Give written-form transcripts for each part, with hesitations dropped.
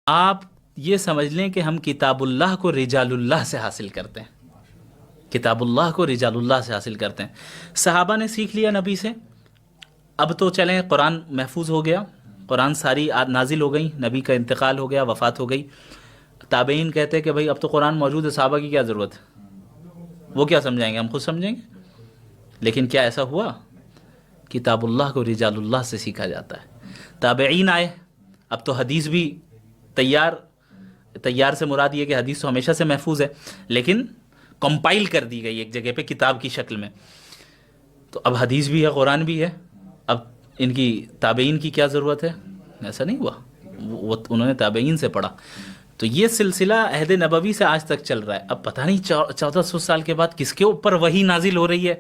آپ یہ سمجھ لیں کہ ہم کتاب اللہ کو رجال اللہ سے حاصل کرتے ہیں، کتاب اللہ کو رجال اللہ سے حاصل کرتے ہیں۔ صحابہ نے سیکھ لیا نبی سے، اب تو چلیں قرآن محفوظ ہو گیا، قرآن ساری نازل ہو گئی، نبی کا انتقال ہو گیا، وفات ہو گئی۔ تابعین کہتے ہیں کہ بھئی اب تو قرآن موجود ہے، صحابہ کی کیا ضرورت ہے، وہ کیا سمجھائیں گے، ہم خود سمجھیں گے۔ لیکن کیا ایسا ہوا؟ کتاب اللہ کو رجال اللہ سے سیکھا جاتا ہے۔ تابعین آئے، اب تو حدیث بھی تیار سے مراد یہ کہ حدیث تو ہمیشہ سے محفوظ ہے، لیکن کمپائل کر دی گئی ایک جگہ پہ کتاب کی شکل میں۔ تو اب حدیث بھی ہے، قرآن بھی ہے، اب ان کی تابعین کی کیا ضرورت ہے؟ ایسا نہیں ہوا، انہوں نے تابعین سے پڑھا۔ تو یہ سلسلہ عہد نبوی سے آج تک چل رہا ہے۔ اب پتہ نہیں 1400 سال کے بعد کس کے اوپر وحی نازل ہو رہی ہے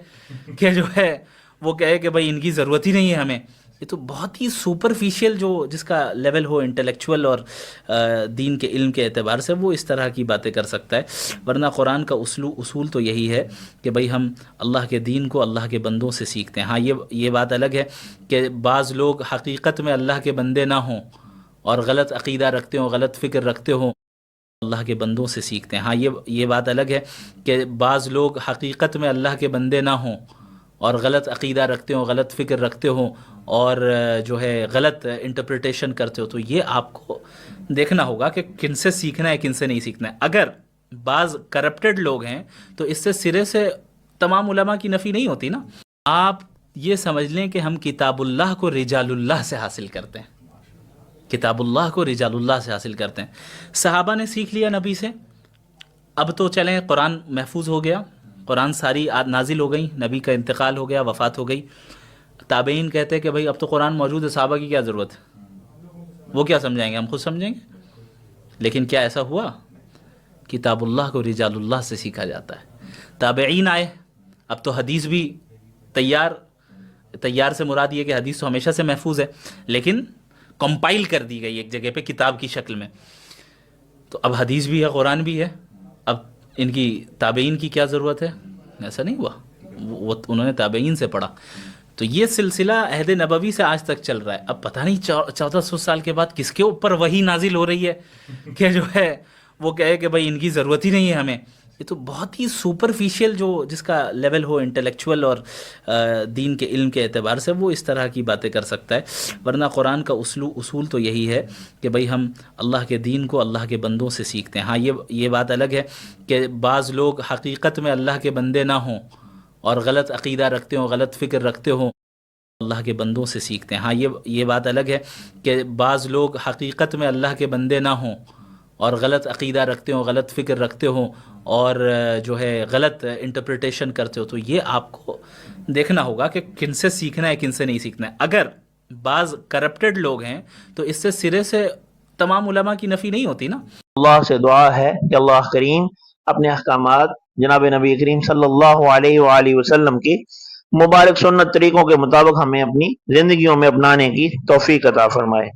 کہ جو ہے وہ کہے کہ بھئی ان کی ضرورت ہی نہیں ہے ہمیں۔ یہ تو بہت ہی سپرفیشل جو جس کا لیول ہو انٹلیکچول اور دین کے علم کے اعتبار سے، وہ اس طرح کی باتیں کر سکتا ہے، ورنہ قرآن کا اصول تو یہی ہے کہ بھئی ہم اللہ کے دین کو اللہ کے بندوں سے سیکھتے ہیں۔ ہاں یہ بات الگ ہے کہ بعض لوگ حقیقت میں اللہ کے بندے نہ ہوں اور غلط عقیدہ رکھتے ہوں، غلط فکر رکھتے ہوں، اللہ کے بندوں سے سیکھتے ہیں۔ ہاں یہ بات الگ ہے کہ بعض لوگ حقیقت میں اللہ کے بندے نہ ہوں اور غلط عقیدہ رکھتے ہوں، غلط فکر رکھتے ہوں اور جو ہے غلط انٹرپریٹیشن کرتے ہو، تو یہ آپ کو دیکھنا ہوگا کہ کن سے سیکھنا ہے، کن سے نہیں سیکھنا ہے۔ اگر بعض کرپٹڈ لوگ ہیں تو اس سے سرے سے تمام علماء کی نفی نہیں ہوتی نا۔ آپ یہ سمجھ لیں کہ ہم کتاب اللہ کو رجال اللہ سے حاصل کرتے ہیں، کتاب اللہ کو رجال اللہ سے حاصل کرتے ہیں۔ صحابہ نے سیکھ لیا نبی سے، اب تو چلیں قرآن محفوظ ہو گیا، قرآن ساری نازل ہو گئی، نبی کا انتقال ہو گیا، وفات ہو گئی۔ تابعین کہتے ہیں کہ بھئی اب تو قرآن موجود ہے، صحابہ کی کیا ضرورت ہے، وہ کیا سمجھائیں گے، ہم خود سمجھیں گے۔ لیکن کیا ایسا ہوا؟ کتاب اللہ کو رجال اللہ سے سیکھا جاتا ہے۔ تابعین آئے، اب تو حدیث بھی تیار سے مراد یہ کہ حدیث تو ہمیشہ سے محفوظ ہے، لیکن کمپائل کر دی گئی ایک جگہ پہ کتاب کی شکل میں۔ تو اب حدیث بھی ہے، قرآن بھی ہے، اب ان کی تابعین کی کیا ضرورت ہے؟ ایسا نہیں ہوا، انہوں نے تابعین سے پڑھا۔ تو یہ سلسلہ عہد نبوی سے آج تک چل رہا ہے۔ اب پتہ نہیں 1400 سال کے بعد کس کے اوپر وحی نازل ہو رہی ہے کہ جو ہے وہ کہے کہ بھئی ان کی ضرورت ہی نہیں ہے ہمیں۔ یہ تو بہت ہی سپرفیشل جو جس کا لیول ہو انٹلیکچول اور دین کے علم کے اعتبار سے، وہ اس طرح کی باتیں کر سکتا ہے، ورنہ قرآن کا اصول تو یہی ہے کہ بھئی ہم اللہ کے دین کو اللہ کے بندوں سے سیکھتے ہیں۔ ہاں یہ بات الگ ہے کہ بعض لوگ حقیقت میں اللہ کے بندے نہ ہوں اور غلط عقیدہ رکھتے ہوں، غلط فکر رکھتے ہوں، اللہ کے بندوں سے سیکھتے ہیں۔ ہاں یہ بات الگ ہے کہ بعض لوگ حقیقت میں اللہ کے بندے نہ ہوں اور غلط عقیدہ رکھتے ہوں، غلط فکر رکھتے ہوں اور جو ہے غلط انٹرپریٹیشن کرتے ہو، تو یہ آپ کو دیکھنا ہوگا کہ کن سے سیکھنا ہے، کن سے نہیں سیکھنا ہے۔ اگر بعض کرپٹڈ لوگ ہیں تو اس سے سرے سے تمام علماء کی نفی نہیں ہوتی نا۔ اللہ سے دعا ہے کہ اللہ کریم اپنے احکامات جناب نبی کریم صلی اللہ علیہ وآلہ وسلم کی مبارک سنت طریقوں کے مطابق ہمیں اپنی زندگیوں میں اپنانے کی توفیق عطا فرمائے۔